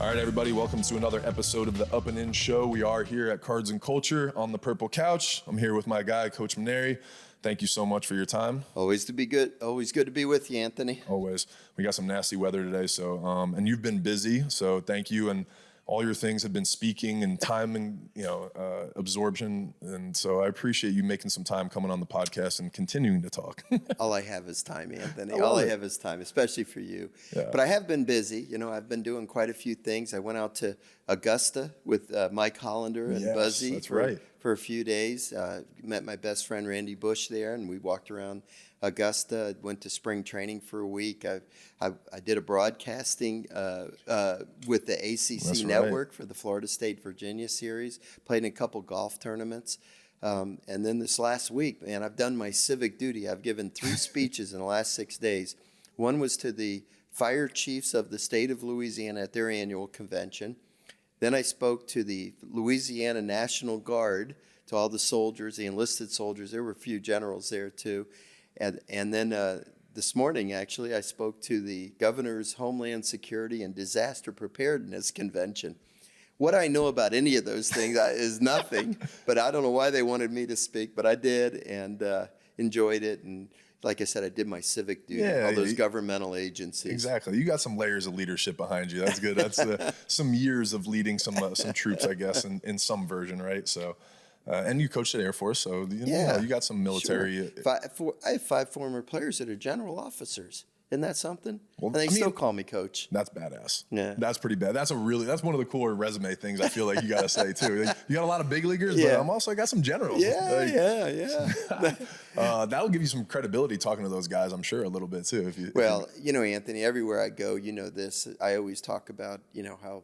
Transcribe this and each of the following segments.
All right, everybody, welcome to another episode of the Up and In Show. We are here at Cards and Culture on the Purple Couch. I'm here with my guy, Coach Mainieri. Thank you so much for your time. Always to be good. Always good to be with you, Anthony. Always. We got some nasty weather today, so and you've been busy, so thank you. And all your things have been speaking and time and absorption, and so I appreciate you making some time coming on the podcast and continuing to talk. All I have is time, Anthony. All I have is time, especially for you. Yeah. But I have been busy. You know, I've been doing quite a few things. I went out to Augusta with Mike Hollander and Buzzy for a few days. Met my best friend Randy Bush there, and we walked around Augusta. Went to spring training for a week. I did a broadcasting with the ACC network for the Florida State Virginia series. Played in a couple golf tournaments. And then this last week, man, I've done my civic duty. I've given 3 speeches in the last 6 days. One was to the fire chiefs of the state of Louisiana at their annual convention. Then I spoke to the Louisiana National Guard, to all the soldiers, the enlisted soldiers. There were a few generals there too. And then this morning, actually, I spoke to the Governor's Homeland Security and Disaster Preparedness Convention. What I know about any of those things is nothing, but I don't know why they wanted me to speak, but I did and enjoyed it. And like I said, I did my civic duty, all those governmental agencies. Exactly. You got some layers of leadership behind you. That's good. That's some years of leading some troops, I guess, in some version, right? So. And you coached at Air Force, so you got some military. Sure. I have 5 former players that are general officers. Isn't that something? Well, and they still call me coach. That's badass. Yeah, that's pretty bad. That's one of the cooler resume things I feel like you got to say too. You got a lot of big leaguers, but I got some generals. Yeah. That'll give you some credibility talking to those guys, I'm sure, a little bit too. Anthony, everywhere I go, this. I always talk about how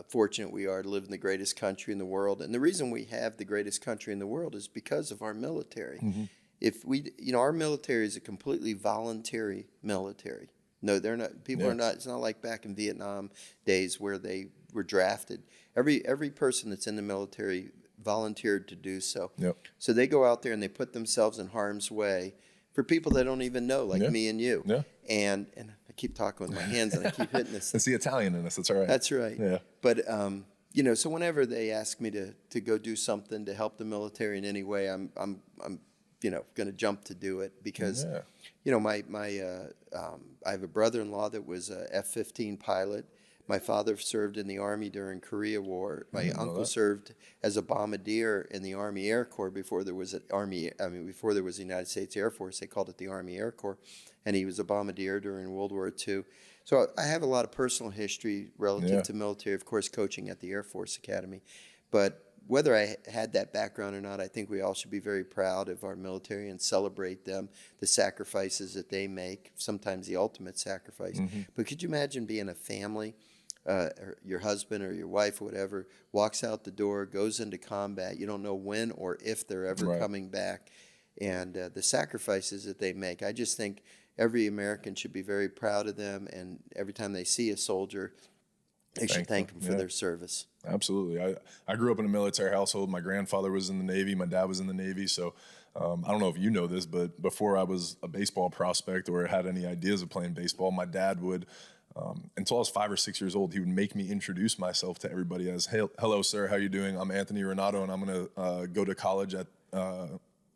fortunate we are to live in the greatest country in the world. And the reason we have the greatest country in the world is because of our military. Mm-hmm. If we, our military is a completely voluntary military. No, they're not. People are not. It's not like back in Vietnam days where they were drafted. Every person that's in the military volunteered to do so. Yep. So they go out there and they put themselves in harm's way for people they don't even know, like me and you. Yeah. And I keep talking with my hands and I keep hitting this. It's the Italian in us. That's all right. That's right. Yeah. But so whenever they ask me to go do something to help the military in any way, I'm going to jump to do it because, I have a brother-in-law that was a F-15 pilot. My father served in the Army during Korea War. My uncle served as a bombardier in the Army Air Corps before there was before there was the United States Air Force. They called it the Army Air Corps, and he was a bombardier during World War II. So I have a lot of personal history relative to military, of course, coaching at the Air Force Academy. But whether I had that background or not, I think we all should be very proud of our military and celebrate them, the sacrifices that they make, sometimes the ultimate sacrifice. Mm-hmm. But could you imagine being a family, or your husband or your wife or whatever, walks out the door, goes into combat, you don't know when or if they're ever coming back, and the sacrifices that they make. I just think every American should be very proud of them, and every time they see a soldier, they should thank them for their service. Absolutely. I grew up in a military household. My grandfather was in the Navy. My dad was in the Navy. So I don't know if you know this, but before I was a baseball prospect or had any ideas of playing baseball, my dad would, until I was 5 or 6 years old, he would make me introduce myself to everybody as, "Hey, hello, sir. How you doing? I'm Anthony Renato, and I'm going to go to college at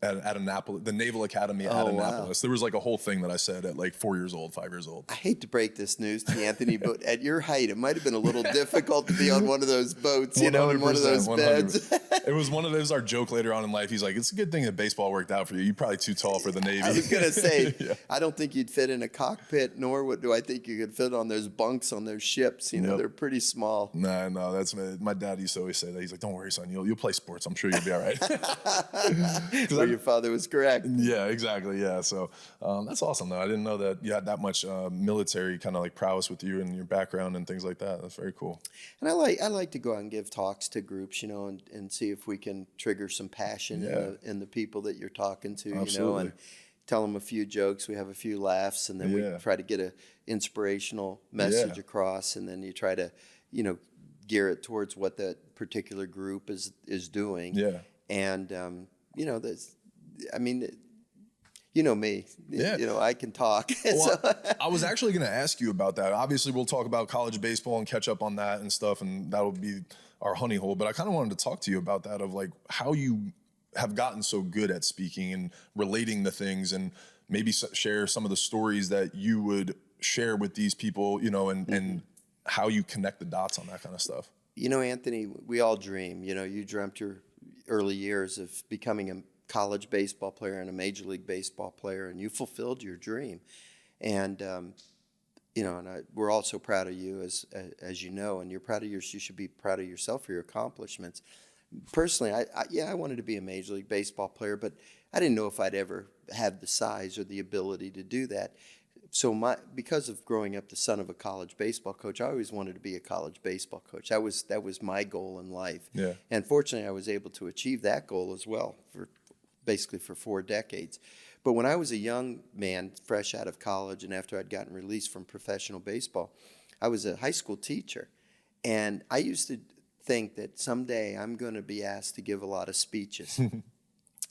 Annapolis, the Naval Academy at Annapolis." Wow. There was like a whole thing that I said at like 4 years old, 5 years old. I hate to break this news to you, Anthony, but at your height, it might have been a little difficult to be on one of those boats, in one of those beds. It was one of those, our joke later on in life. He's like, "It's a good thing that baseball worked out for you. You're probably too tall for the Navy." I was going to say, I don't think you'd fit in a cockpit, nor do I think you could fit on those bunks on those ships. They're pretty small. No, that's my dad used to always say that. He's like, "Don't worry, son. You'll play sports. I'm sure you'll be all right." Well, your father was correct. Yeah, exactly. Yeah. So that's awesome, though. I didn't know that you had that much military kind of like prowess with you and your background and things like that. That's very cool. And I like to go out and give talks to groups, and see if we can trigger some passion in the people that you're talking to, Absolutely. And tell them a few jokes. We have a few laughs, and then we try to get an inspirational message across, and then you try to, gear it towards what that particular group is doing. Yeah. And, You know me. Yeah. I can talk. Well, I was actually going to ask you about that. Obviously, we'll talk about college baseball and catch up on that and stuff, and that'll be our honey hole. But I kind of wanted to talk to you about that, of like how you have gotten so good at speaking and relating to things, and maybe share some of the stories that you would share with these people, and how you connect the dots on that kind of stuff. Anthony, we all dream. You dreamt your early years of becoming a college baseball player and a Major League Baseball player, and you fulfilled your dream. And we're all so proud of you, as you know, and you should be proud of yourself for your accomplishments. Personally, I wanted to be a Major League Baseball player, but I didn't know if I'd ever have the size or the ability to do that. So because of growing up the son of a college baseball coach, I always wanted to be a college baseball coach. That was my goal in life. Yeah. And fortunately, I was able to achieve that goal as well basically for 4 decades. But when I was a young man, fresh out of college, and after I'd gotten released from professional baseball, I was a high school teacher. And I used to think that someday I'm going to be asked to give a lot of speeches.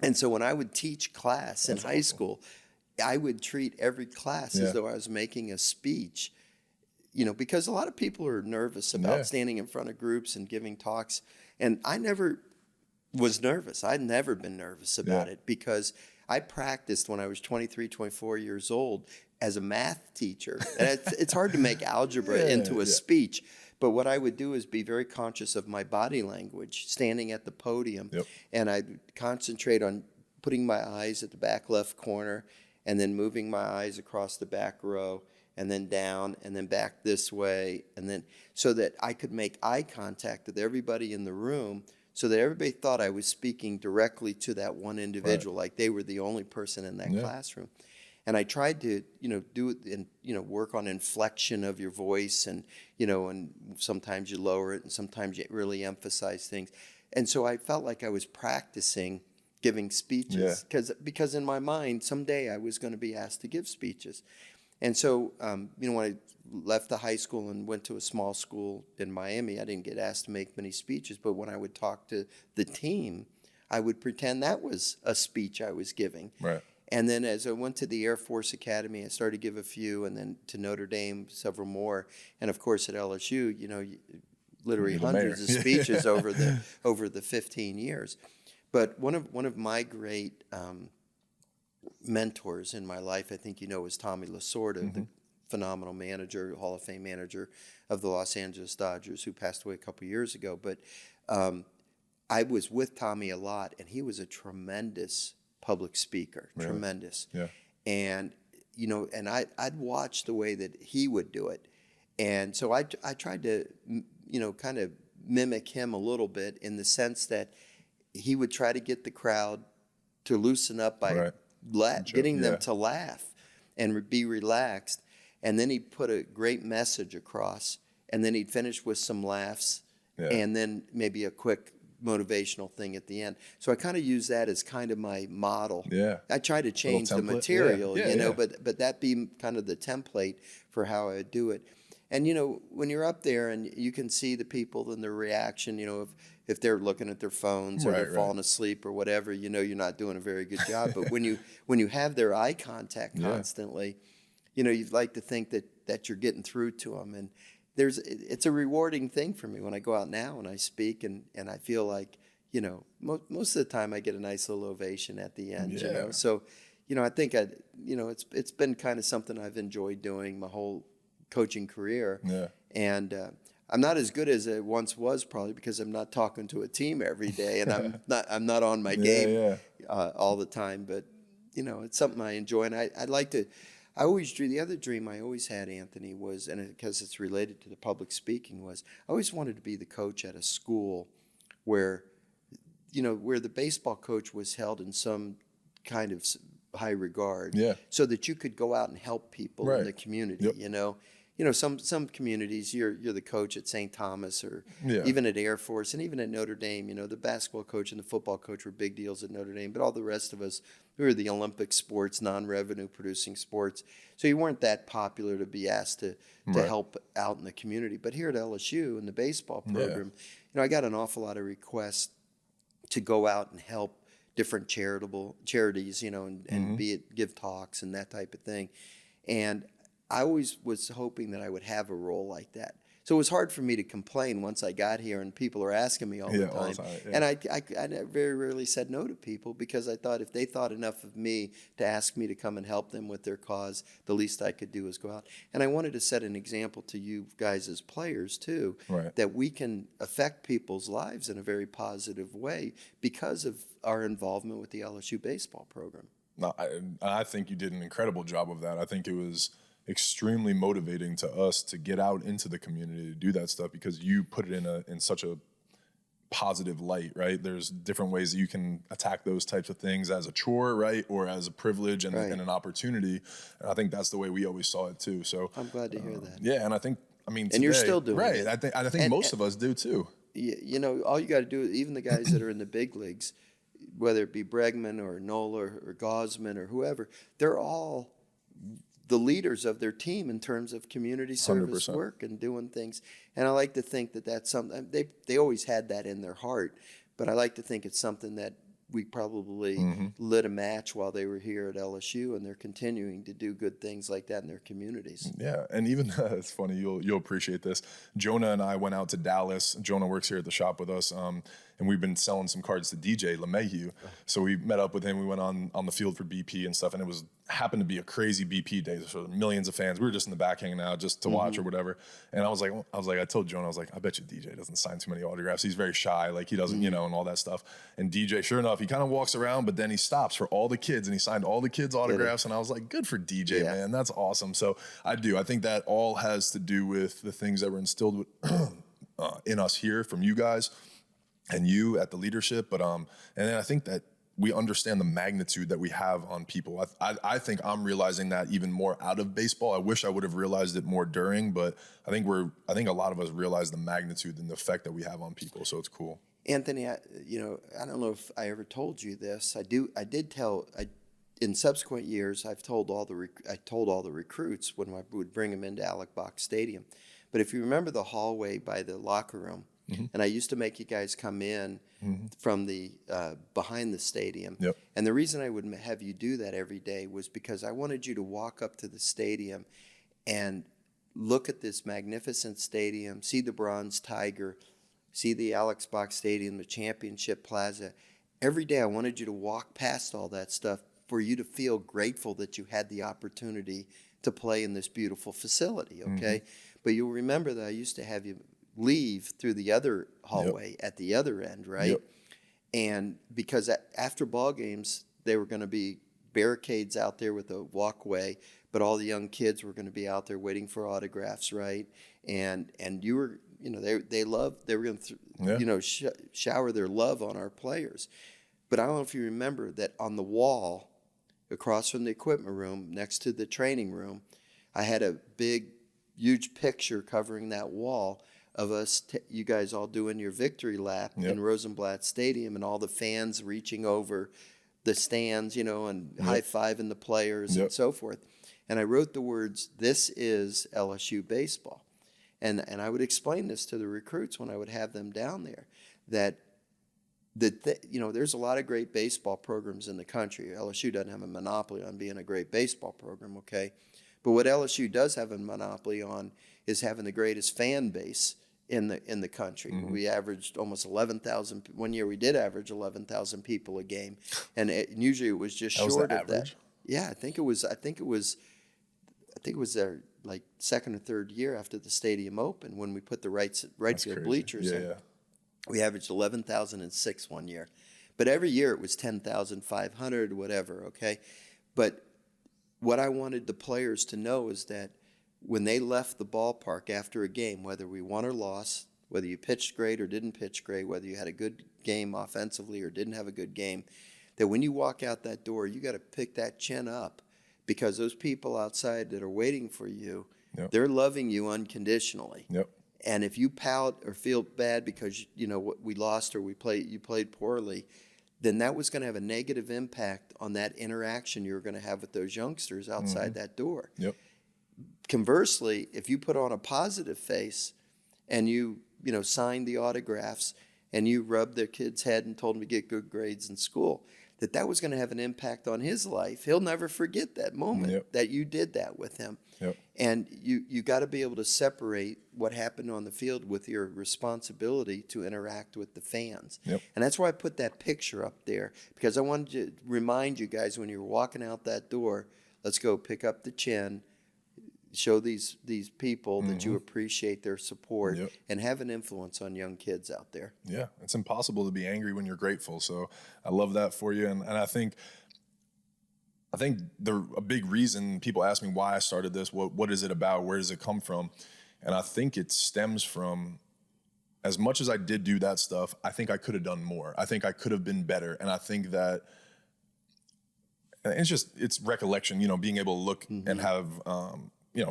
And so when I would teach class in high school, I would treat every class as though I was making a speech, because a lot of people are nervous about standing in front of groups and giving talks. And I never was nervous. I'd never been nervous about it, because I practiced when I was 23, 24 years old as a math teacher. And it's hard to make algebra into a speech. But what I would do is be very conscious of my body language, standing at the podium. And I'd concentrate on putting my eyes at the back left corner, and then moving my eyes across the back row, and then down, and then back this way, and then so that I could make eye contact with everybody in the room, so that everybody thought I was speaking directly to that one individual, like they were the only person in that classroom. And I tried to, do it and, work on inflection of your voice, and, and sometimes you lower it and sometimes you really emphasize things. And so I felt like I was practicing giving speeches because in my mind, someday I was going to be asked to give speeches. And so, when I left the high school and went to a small school in Miami, I didn't get asked to make many speeches, but when I would talk to the team, I would pretend that was a speech I was giving. Right. And then as I went to the Air Force Academy, I started to give a few, and then to Notre Dame, several more. And of course at LSU, literally hundreds of speeches over the 15 years. But one of my great mentors in my life, I think was Tommy Lasorda, the phenomenal manager, Hall of Fame manager of the Los Angeles Dodgers, who passed away a couple years ago. But I was with Tommy a lot, and he was a tremendous public speaker, tremendous. Yeah. And and I'd watch the way that he would do it, and so I tried to kind of mimic him a little bit, in the sense that he would try to get the crowd to loosen up by getting them to laugh and be relaxed. And then he'd put a great message across, and then he'd finish with some laughs, and then maybe a quick motivational thing at the end. So I kind of use that as kind of my model. I try to change the material, but that be kind of the template for how I do it. And, when you're up there and you can see the people and their reaction, if they're looking at their phones or they're falling asleep or whatever, you're not doing a very good job. But when you have their eye contact constantly, you'd like to think that you're getting through to them. And it's a rewarding thing for me when I go out now and I speak, and I feel like, most of the time I get a nice little ovation at the end, So, I think it's been kind of something I've enjoyed doing my whole coaching career. And I'm not as good as it once was, probably because I'm not talking to a team every day, and I'm not on my game all the time. But it's something I enjoy, and I'd like to. I always dream. The other dream I always had, Anthony, was, and because it's related to the public speaking, was I always wanted to be the coach at a school where the baseball coach was held in some kind of high regard, so that you could go out and help people in the community. Some communities, you're the coach at St. Thomas, or even at Air Force, and even at Notre Dame. The basketball coach and the football coach were big deals at Notre Dame, but all the rest of us, we were the Olympic sports, non-revenue producing sports. So you weren't that popular to be asked to help out in the community. But here at LSU in the baseball program, I got an awful lot of requests to go out and help different charities, and be it give talks and that type of thing. And I always was hoping that I would have a role like that. So it was hard for me to complain once I got here and people are asking me all the time. All the time, yeah. And I very rarely said no to people, because I thought if they thought enough of me to ask me to come and help them with their cause, the least I could do is go out. And I wanted to set an example to you guys as players too, right, that we can affect people's lives in a very positive way because of our involvement with the LSU baseball program. No, I think you did an incredible job of that. I think it was extremely motivating to us to get out into the community to do that stuff, because you put it in such a positive light, right? There's different ways that you can attack those types of things as a chore, right, or as a privilege and an opportunity. And I think that's the way we always saw it too. So I'm glad to hear that. Yeah, and I think, today, and you're still doing right. it. I think most of us do too. All you got to do, even the guys that are in the big leagues, whether it be Bregman or Nola or Gosman or whoever, they're all the leaders of their team in terms of community service 100%. work and doing things. And I like to think that that's something, they always had that in their heart, but I like to think it's something that we probably lit a match while they were here at LSU, and they're continuing to do good things like that in their communities. Yeah, and even it's funny, you'll appreciate this. Jonah and I went out to Dallas. Jonah works here at the shop with us, and we've been selling some cards to DJ LeMahieu. So we met up with him. We went on the field for BP and stuff, and it happened to be a crazy BP day. So millions of fans. We were just in the back hanging out just to watch or whatever. And I told Jonah, I was like, I bet you DJ doesn't sign too many autographs. He's very shy, like he doesn't, and all that stuff. And DJ, sure enough, he kind of walks around, but then he stops for all the kids, and he signed all the kids' autographs. And I was like, good for DJ, man. That's awesome. So I think that all has to do with the things that were instilled in us here from you guys and you at the leadership. But and then I think that we understand the magnitude that we have on people. I think I'm realizing that even more out of baseball. I wish I would have realized it more during, but I think a lot of us realize the magnitude and the effect that we have on people. So it's cool. Anthony, I don't know if I ever told you this. In subsequent years, I told all the recruits when I would bring them into Alec Box Stadium. But if you remember the hallway by the locker room, and I used to make you guys come in from the behind the stadium. Yep. And the reason I would have you do that every day was because I wanted you to walk up to the stadium and look at this magnificent stadium, see the Bronze Tiger, see the Alex Box Stadium, the Championship Plaza. Every day I wanted you to walk past all that stuff for you to feel grateful that you had the opportunity to play in this beautiful facility, okay? But you'll remember that I used to have you leave through the other hallway at the other end, right? Yep. And because after ball games, there were going to be barricades out there with a walkway, but all the young kids were going to be out there waiting for autographs, right? And you were, they were going to, shower their love on our players. But I don't know if you remember that on the wall across from the equipment room, next to the training room, I had a big, huge picture covering that wall of us, you guys all doing your victory lap in Rosenblatt Stadium, and all the fans reaching over the stands, and high-fiving the players and so forth. And I wrote the words, "This is LSU baseball." And I would explain this to the recruits when I would have them down there, that there's a lot of great baseball programs in the country. LSU doesn't have a monopoly on being a great baseball program, okay? But what LSU does have a monopoly on is having the greatest fan base in the country. We averaged almost 11,000. One year we did average 11,000 people a game, and usually it was just short of that. Yeah, I think it was their like second or third year after the stadium opened when we put the right field bleachers in. We averaged 11,006 one year, but every year it was 10,500, whatever. Okay, but what I wanted the players to know is that when they left the ballpark after a game, whether we won or lost, whether you pitched great or didn't pitch great, whether you had a good game offensively or didn't have a good game, that when you walk out that door, you got to pick that chin up, because those people outside that are waiting for you, they're loving you unconditionally. And if you pout or feel bad because we lost or you played poorly, then that was going to have a negative impact on that interaction you were going to have with those youngsters outside that door. Conversely, if you put on a positive face and you sign the autographs and you rubbed their kid's head and told him to get good grades in school, that was going to have an impact on his life. He'll never forget that moment that you did that with him. And you got to be able to separate what happened on the field with your responsibility to interact with the fans. And that's why I put that picture up there, because I wanted to remind you guys, when you're walking out that door, let's go pick up the chin, show these people that you appreciate their support, and have an influence on young kids out there. Yeah, it's impossible to be angry when you're grateful. So I love that for you. And I think a big reason people ask me why I started this, what is it about, where does it come from? And I think it stems from, as much as I did do that stuff, I think I could have done more. I think I could have been better. And I think that it's recollection, being able to look and have,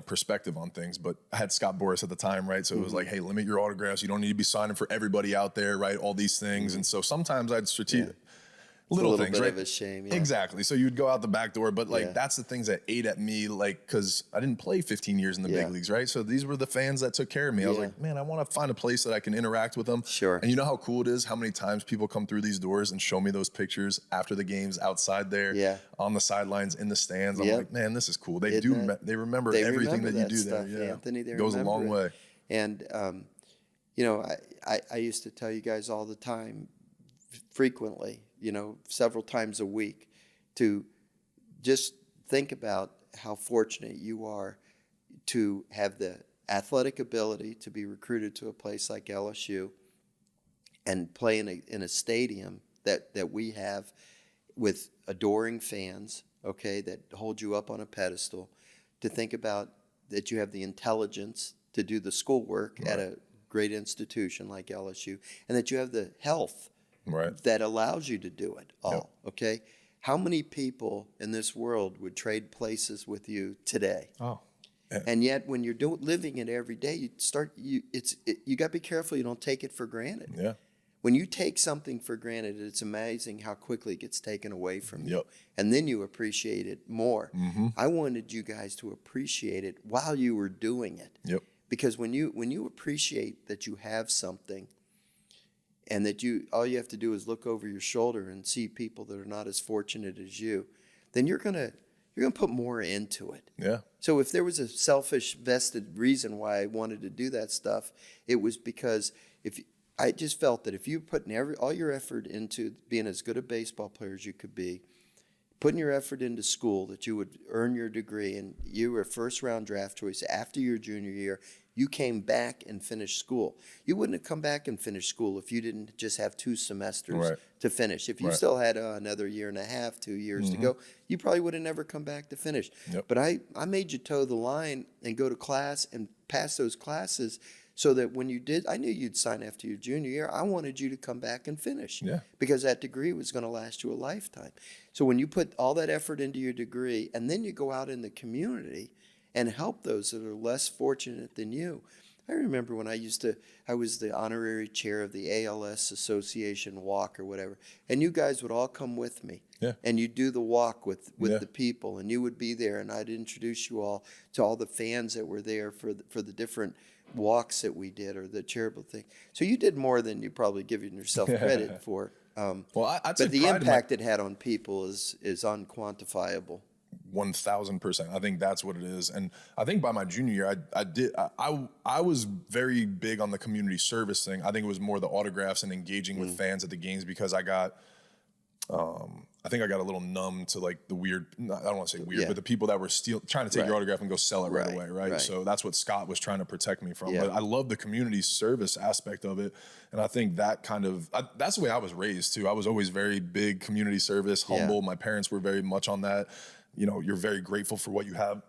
perspective on things. But I had Scott Boras at the time, right? So it was like, hey, limit your autographs. You don't need to be signing for everybody out there, right? All these things. And so sometimes I'd little things, bit right? Of a shame, Exactly. So you'd go out the back door, but that's the things that ate at me, because I didn't play 15 years in the big leagues, right? So these were the fans that took care of me. I was like, man, I want to find a place that I can interact with them. Sure. And you know how cool it is, how many times people come through these doors and show me those pictures after the games, outside there, on the sidelines, in the stands. I'm like, man, this is cool. They remember everything that you do stuff, there. Yeah, Anthony, it goes a long way. And I used to tell you guys all the time, frequently, several times a week, to just think about how fortunate you are to have the athletic ability to be recruited to a place like LSU and play in a stadium that we have with adoring fans, okay, that hold you up on a pedestal, to think about that you have the intelligence to do the schoolwork at a great institution like LSU, and that you have the health that allows you to do it all, okay? How many people in this world would trade places with you today? And yet, when you're living it every day, you got to be careful you don't take it for granted. When you take something for granted, it's amazing how quickly it gets taken away from you. And then you appreciate it more. I wanted you guys to appreciate it while you were doing it. Because when you appreciate that you have something, and that all you have to do is look over your shoulder and see people that are not as fortunate as you, then you're gonna put more into it. So if there was a selfish, vested reason why I wanted to do that stuff, it was because I just felt that if you put all your effort into being as good a baseball player as you could be, putting your effort into school, that you would earn your degree, and you were a first-round draft choice after your junior year, you came back and finished school. You wouldn't have come back and finished school if you didn't just have 2 semesters to finish. If you still had another year and a half, 2 years to go, you probably would have never come back to finish. But I made you toe the line and go to class and pass those classes, so that when you did, I knew you'd sign after your junior year. I wanted you to come back and finish, because that degree was going to last you a lifetime. So when you put all that effort into your degree, and then you go out in the community and help those that are less fortunate than you. I remember when I was the honorary chair of the ALS Association walk or whatever, and you guys would all come with me. And you'd do the walk with the people, and you would be there, and I'd introduce you all to all the fans that were there for the different walks that we did, or the charitable thing. So you did more than you probably giving yourself credit for. But the impact it had on people is unquantifiable. 1,000%. I think that's what it is. And I think by my junior year, I was very big on the community service thing. I think it was more the autographs and engaging with fans at the games, because I think I got a little numb to like the weird, I don't want to say weird, but the people that were trying to take your autograph and go sell it right away, right? So that's what Scott was trying to protect me from. But I love the community service aspect of it. And I think that that's the way I was raised too. I was always very big community service, humble. My parents were very much on that. You're very grateful for what you have,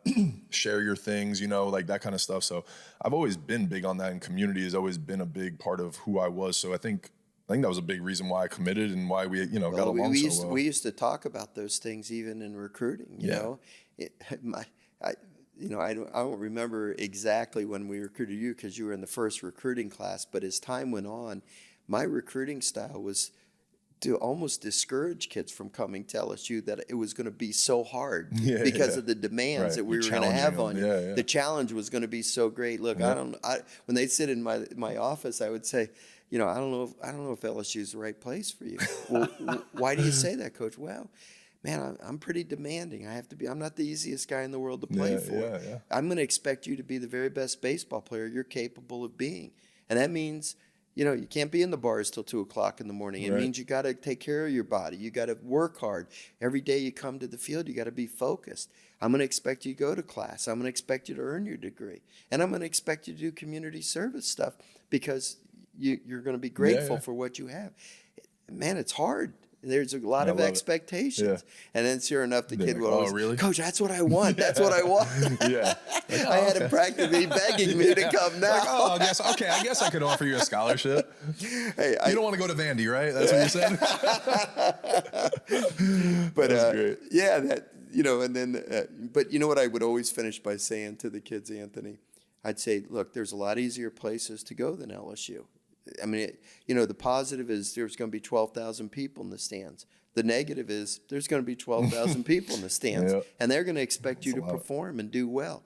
share your things, like that kind of stuff. So I've always been big on that, and community has always been a big part of who I was. So I think that was a big reason why I committed and why we, got along so well. We used to talk about those things even in recruiting, you know. I don't remember exactly when we recruited you, because you were in the first recruiting class, but as time went on, my recruiting style was to almost discourage kids from coming to LSU, that it was going to be so hard because of the demands that we were going to have on you. The challenge was going to be so great. Look, when they'd sit in my office, I would say, I don't know if LSU is the right place for you. Well, why do you say that, Coach? Well, man, I'm pretty demanding. I'm not the easiest guy in the world to play for. Yeah. I'm going to expect you to be the very best baseball player you're capable of being. And that means, you can't be in the bars till 2:00 in the morning. It means you got to take care of your body. You got to work hard. Every day you come to the field, you got to be focused. I'm going to expect you to go to class. I'm going to expect you to earn your degree. And I'm going to expect you to do community service stuff because you're going to be grateful for what you have. Man, it's hard. There's a lot of expectations. And then sure enough, the kid will always, really? Coach, that's what I want. That's what I want. I had him practically begging me to come now. I guess I could offer you a scholarship. Hey, you don't want to go to Vandy, right? That's what you said? But and then, but you know what I would always finish by saying to the kids, Anthony? I'd say, look, there's a lot easier places to go than LSU. I mean, the positive is there's going to be 12,000 people in the stands. The negative is there's going to be 12,000 people in the stands, and they're going to expect you to perform and do well.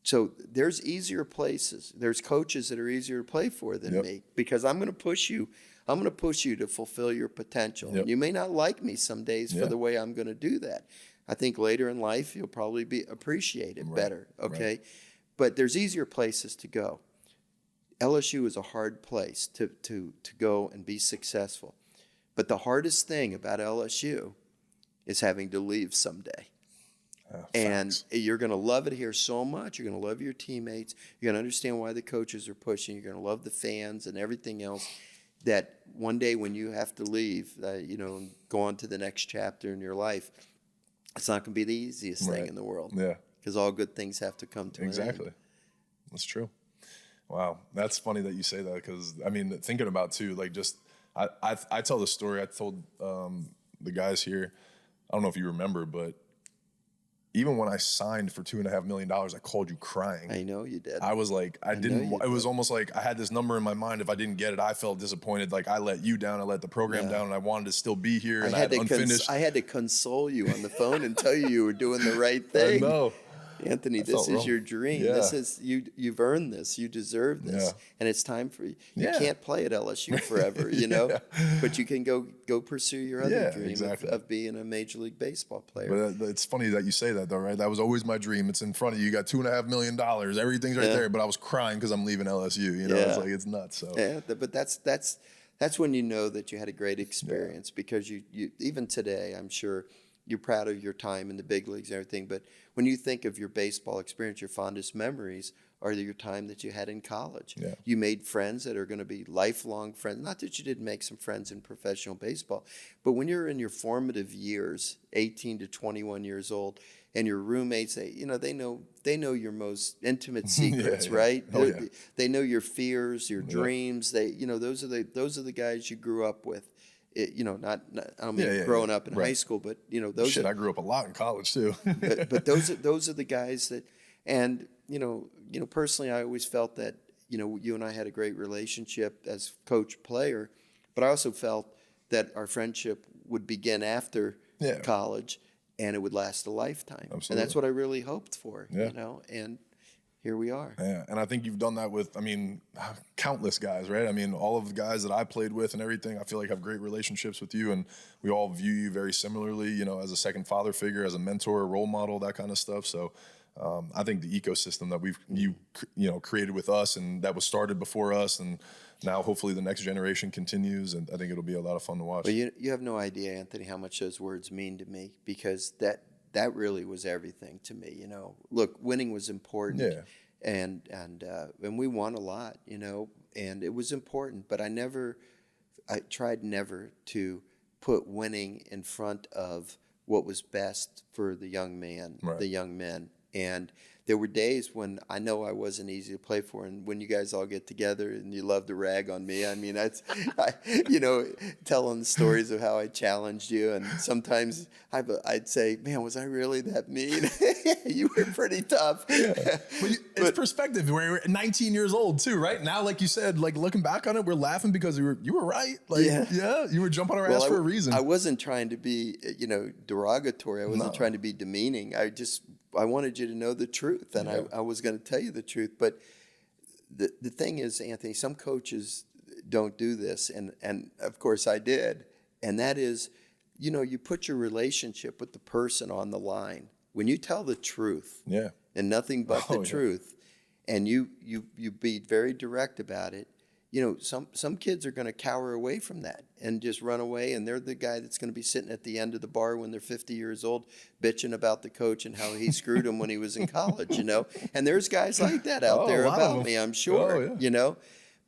So there's easier places. There's coaches that are easier to play for than me because I'm going to push you. I'm going to push you to fulfill your potential. You may not like me some days for the way I'm going to do that. I think later in life you'll probably appreciate it better. Okay, but there's easier places to go. LSU is a hard place to go and be successful. But the hardest thing about LSU is having to leave someday. And you're going to love it here so much. You're going to love your teammates. You're going to understand why the coaches are pushing. You're going to love the fans and everything else. That one day when you have to leave, go on to the next chapter in your life, it's not going to be the easiest thing in the world. Yeah. Because all good things have to come to an end. Exactly. That's true. Wow, that's funny that you say that because, I mean, thinking about, too, like just I tell the story. I told the guys here, I don't know if you remember, but even when I signed for $2.5 million, I called you crying. I know you did. I was like, it was almost like I had this number in my mind. If I didn't get it, I felt disappointed. Like I let you down, I let the program down, and I wanted to still be here. And I had unfinished. I had to console you on the phone and tell you were doing the right thing. I know. Anthony, this is your dream. Yeah. This is you've earned this. You deserve this. And it's time for you. You can't play at LSU forever, but you can go pursue your other dream of being a Major League Baseball player. But it's funny that you say that, though, right? That was always my dream. It's in front of you. You got $2.5 million. Everything's right there. But I was crying because I'm leaving LSU. It's like it's nuts. So but that's when you know that you had a great experience because you even today, I'm sure. You're proud of your time in the big leagues and everything, but when you think of your baseball experience, your fondest memories are your time that you had in college. Yeah. You made friends that are going to be lifelong friends. Not that you didn't make some friends in professional baseball, but when you're in your formative years, 18 to 21 years old, and your roommates, they know your most intimate secrets, right? They know your fears, your dreams. Those are the guys you grew up with. I don't mean growing up in high school, but those. I grew up a lot in college too. but those are the guys that, and personally, I always felt that you and I had a great relationship as coach player, but I also felt that our friendship would begin after college, and it would last a lifetime. Absolutely. And that's what I really hoped for. And here we are. Yeah, and I think you've done that with, countless guys, right? All of the guys that I played with and everything, I feel like have great relationships with you, and we all view you very similarly, as a second father figure, as a mentor, a role model, that kind of stuff. So I think the ecosystem that you created with us and that was started before us, and now hopefully the next generation continues, and I think it'll be a lot of fun to watch. Well, you have no idea, Anthony, how much those words mean to me, because that really was everything to me. Look, winning was important, and we won a lot, and it was important. But I tried never to put winning in front of what was best for the young man, the young men. And there were days when I know I wasn't easy to play for, and when you guys all get together and you love to rag on me, telling the stories of how I challenged you, and sometimes I'd say, man, was I really that mean? You were pretty tough. It's perspective. We're 19 years old too, right? Now, like you said, like looking back on it, we're laughing because you were right. You were jumping on our ass for a reason. I wasn't trying to be, derogatory. I wasn't trying to be demeaning. I wanted you to know the truth, and I was going to tell you the truth. But the thing is, Anthony, some coaches don't do this. And of course I did. And that is, you put your relationship with the person on the line. When you tell the truth and nothing but the truth, and you be very direct about it, some kids are going to cower away from that and just run away, and they're the guy that's going to be sitting at the end of the bar when they're 50 years old bitching about the coach and how he screwed him when he was in college, And there's guys like that out there about me, I'm sure,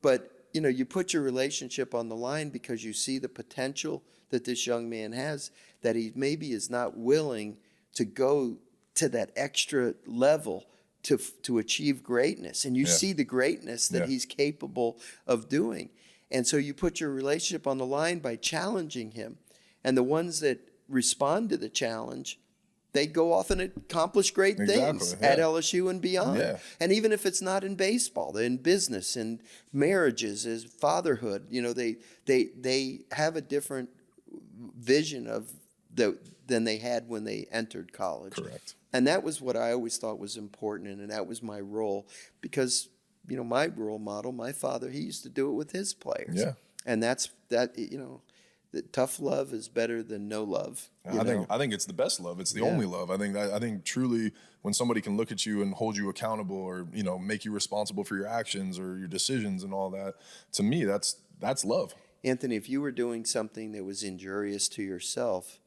But, you put your relationship on the line because you see the potential that this young man has, that he maybe is not willing to go to that extra level to achieve greatness. And you see the greatness that he's capable of doing. And so you put your relationship on the line by challenging him. And the ones that respond to the challenge, they go off and accomplish great things at LSU and beyond. Yeah. And even if it's not in baseball, in business, in marriages, as fatherhood, they have a different vision of than they had when they entered college. Correct. And that was what I always thought was important, and that was my role, because my role model, my father, he used to do it with his players. Yeah. And that that tough love is better than no love. I think it's the best love. It's the only love. I think truly when somebody can look at you and hold you accountable, or make you responsible for your actions or your decisions and all that, to me that's love. Anthony, if you were doing something that was injurious to yourself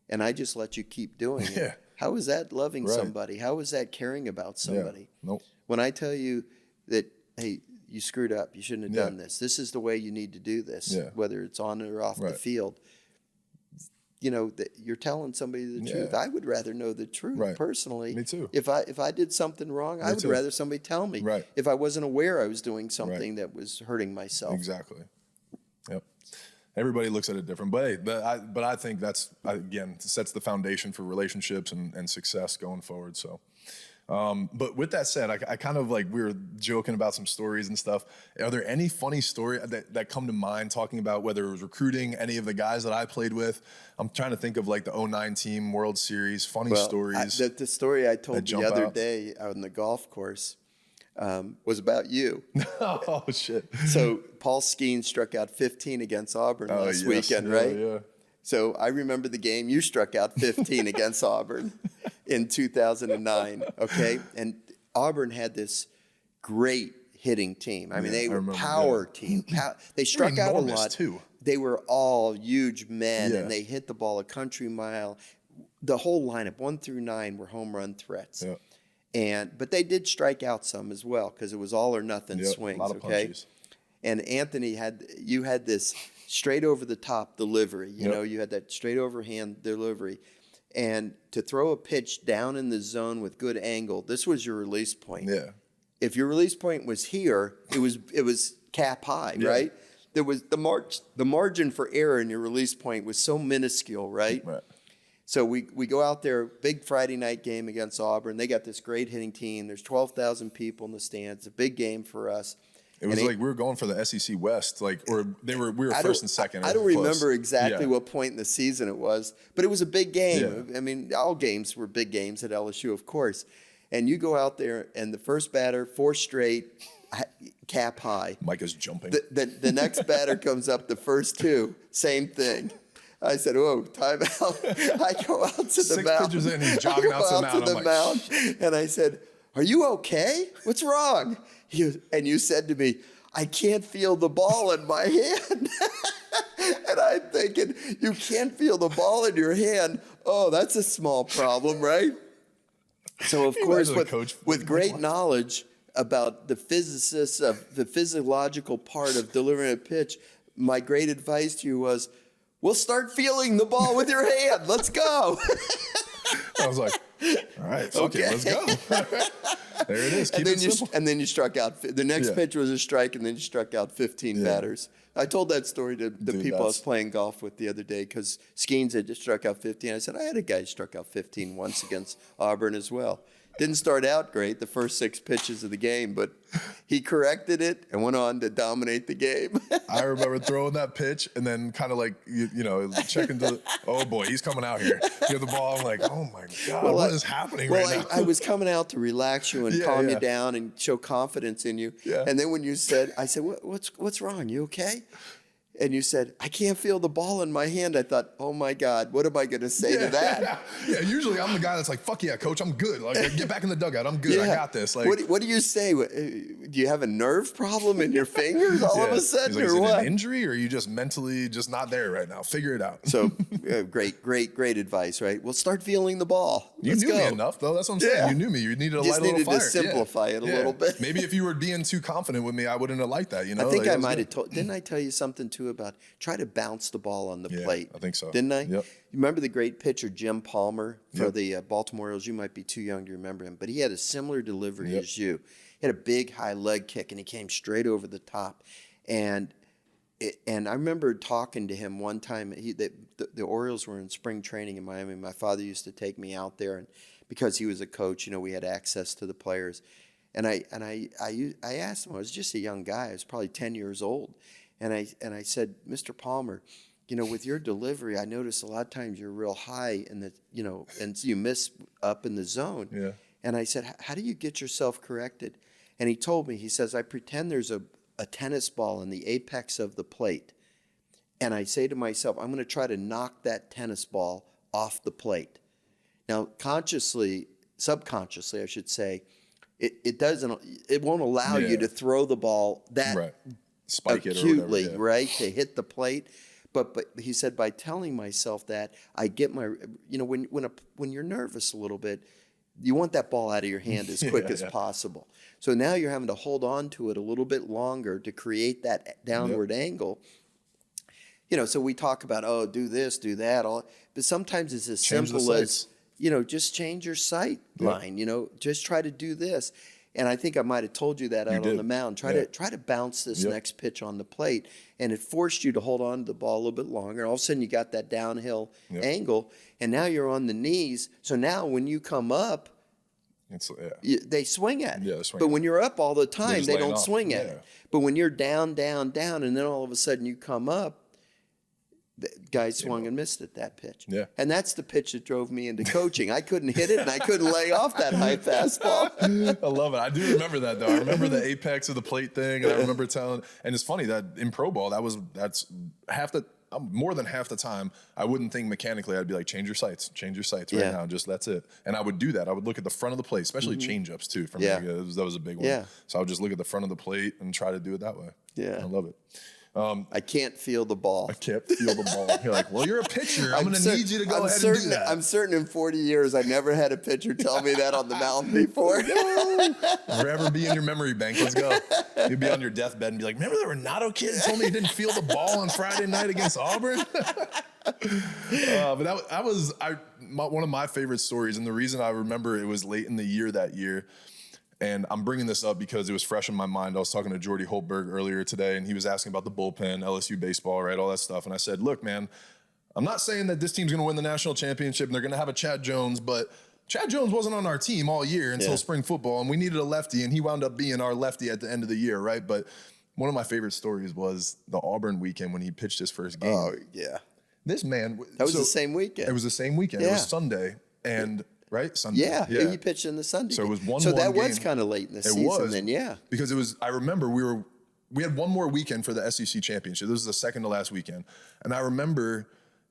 and I just let you keep doing it, how is that loving somebody? How is that caring about somebody? Yeah. Nope. When I tell you that, hey, you screwed up, you shouldn't have done this, this is the way you need to do this, whether it's on or off the field, that you're telling somebody the truth. I would rather know the truth personally. Me too. If I did something wrong, I would rather somebody tell me. Right. If I wasn't aware I was doing something that was hurting myself. Exactly. Yep. Everybody looks at it different, but I think that's, again, sets the foundation for relationships and success going forward. So, but with that said, I kind of we were joking about some stories and stuff. Are there any funny story that come to mind talking about whether it was recruiting, any of the guys that I played with? I'm trying to think of the 2009 team World Series, funny stories. The story I told the other day on the golf course was about you. Oh, shit. So Paul Skeen struck out 15 against Auburn last weekend, right? Yeah. So I remember the game you struck out 15 against Auburn in 2009, okay? And Auburn had this great hitting team. I mean, they were power team. They struck out a lot. Too. They were all huge men, and they hit the ball a country mile. The whole lineup, 1 through 9, were home run threats. Yeah. But they did strike out some as well, because it was all or nothing swings. A lot of punches. And Anthony you had this straight over the top delivery. You had that straight overhand delivery, and to throw a pitch down in the zone with good angle. This was your release point. Yeah. If your release point was here, it was cap high, right? There was the margin for error in your release point was so minuscule, right? Right. So we go out there, big Friday night game against Auburn. They got this great hitting team. There's 12,000 people in the stands. It's a big game for us. It was we were going for the SEC West, we were first and second. I don't remember exactly what point in the season it was, but it was a big game. Yeah. I mean, all games were big games at LSU, of course. And you go out there, and the first batter, 4 straight, cap high. Micah's jumping. The next batter comes up, the first 2, same thing. I said, "Whoa, time out." I go out to the mound. 6 pitches in, he's jogging out to the mound. And I said, "Are you okay? What's wrong?" And you said to me, "I can't feel the ball in my hand." And I'm thinking, you can't feel the ball in your hand. Oh, that's a small problem, right? So, of course, with great knowledge about the physicists of the physiological part of delivering a pitch, my great advice to you was, we'll start feeling the ball with your hand. Let's go. I was like, all right, okay, let's go. There it is. And then you struck out. The next pitch was a strike, and then you struck out 15 batters. I told that story to the people I was playing golf with the other day, because Skeens had just struck out 15. I said, I had a guy who struck out 15 once against Auburn as well. Didn't start out great the first 6 pitches of the game, but he corrected it and went on to dominate the game. I remember throwing that pitch and then kind of like, checking to, oh boy, he's coming out here. Get the ball. I'm like, oh my God, what is happening right now? I was coming out to relax you and calm you down and show confidence in you. Yeah. And then when you said, I said, what's wrong? You okay? And you said, I can't feel the ball in my hand. I thought, oh my God, what am I going to say to that? Yeah, usually I'm the guy that's like, fuck yeah, coach, I'm good. Like, get back in the dugout. I'm good. I got this. Like, what do you say? Do you have a nerve problem in your fingers all of a sudden, like, or what? An injury, or are you just mentally just not there right now? Figure it out. So great advice, right? Well, start feeling the ball. You knew me enough, though. That's what I'm saying. You knew me. You needed to light a little fire. To simplify it a little bit. Maybe if you were being too confident with me, I wouldn't have liked that. I think I might have told. Didn't I tell you something too about try to bounce the ball on the plate? I think so. Didn't I? Yep. You remember the great pitcher Jim Palmer for the Baltimore Orioles? You might be too young to remember him, but he had a similar delivery as you. He had a big high leg kick, and he came straight over the top. And I remember talking to him one time. The Orioles were in spring training in Miami. My father used to take me out there, and because he was a coach, we had access to the players. And I asked him. I was just a young guy. I was probably 10 years old. And I said, Mr. Palmer, with your delivery, I notice a lot of times you're real high in the, and you miss up in the zone. Yeah. And I said, how do you get yourself corrected? And he told me, he says, I pretend there's a tennis ball in the apex of the plate. And I say to myself, I'm going to try to knock that tennis ball off the plate. Now, subconsciously, I should say, it won't allow you to throw the ball that spike acutely, it or whatever, right, to hit the plate. But he said, by telling myself that, I get my, when you're nervous a little bit, you want that ball out of your hand as quick as possible. So now you're having to hold on to it a little bit longer to create that downward angle. So we talk about, do this, do that, but sometimes it's as simple as, just change your sight line, just try to do this. And I think I might have told you that out on the mound. Try to bounce this next pitch on the plate. And it forced you to hold on to the ball a little bit longer. All of a sudden you got that downhill angle, and now you're on the knees. So now when you come up, they swing at it. But when you're up all the time, they don't swing at it. But when you're down, and then all of a sudden you come up, the guy swung and missed at that pitch. Yeah. And that's the pitch that drove me into coaching. I couldn't hit it, and I couldn't lay off that high fastball. I love it. I do remember that, though. I remember the apex of the plate thing, and I remember telling – and it's funny that in pro ball, that's more than half the time, I wouldn't think mechanically. I'd be like, change your sights right now. Just that's it. And I would do that. I would look at the front of the plate, especially change-ups, too. For me, that was a big one. Yeah. So I would just look at the front of the plate and try to do it that way. Yeah. I love it. I can't feel the ball. I can't feel the ball. You're like, well, you're a pitcher. I'm going to need you to go ahead and do that. I'm certain in 40 years I've never had a pitcher tell me that on the mound before. Forever be in your memory bank. Let's go. You'd be on your deathbed and be like, remember the Renato kid told me he didn't feel the ball on Friday night against Auburn? But that was one of my favorite stories. And the reason I remember it was late in the year that year. And I'm bringing this up because it was fresh in my mind. I was talking to Jordy Holtberg earlier today, and he was asking about the bullpen, LSU baseball, right, all that stuff. And I said, look, man, I'm not saying that this team's going to win the national championship and they're going to have a Chad Jones, but Chad Jones wasn't on our team all year until spring football, and we needed a lefty, and he wound up being our lefty at the end of the year, right? But one of my favorite stories was the Auburn weekend when he pitched his first game. Oh, yeah. This man. That was the same weekend. It was the same weekend. Yeah. It was Sunday. And right? Sunday. Yeah, he pitched in the Sunday. So it was 1-1 So that game. was kind of late in the season then, Because it was, I remember we had one more weekend for the SEC championship. This was the second to last weekend. And I remember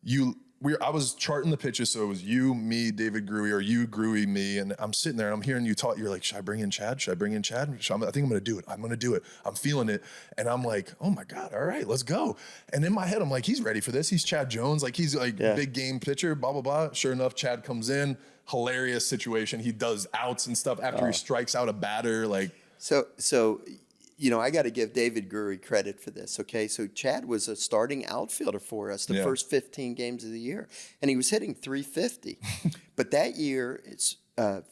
I was charting the pitches, so it was you, me, David Gruey, or you, Gruey, me, and I'm sitting there and I'm hearing you talk. You're like, should I bring in Chad? I think I'm going to do it. I'm going to do it. I'm feeling it. And I'm like, oh my God, all right, let's go. And in my head, I'm like, he's ready for this. He's Chad Jones. Like, he's like big game pitcher, blah, blah, blah. Sure enough, Chad comes in. Hilarious situation. He does outs and stuff after he strikes out a batter. Like, so I got to give David Gruey credit for this. Okay, so Chad was a starting outfielder for us the first 15 games of the year, and he was hitting .350. But that year,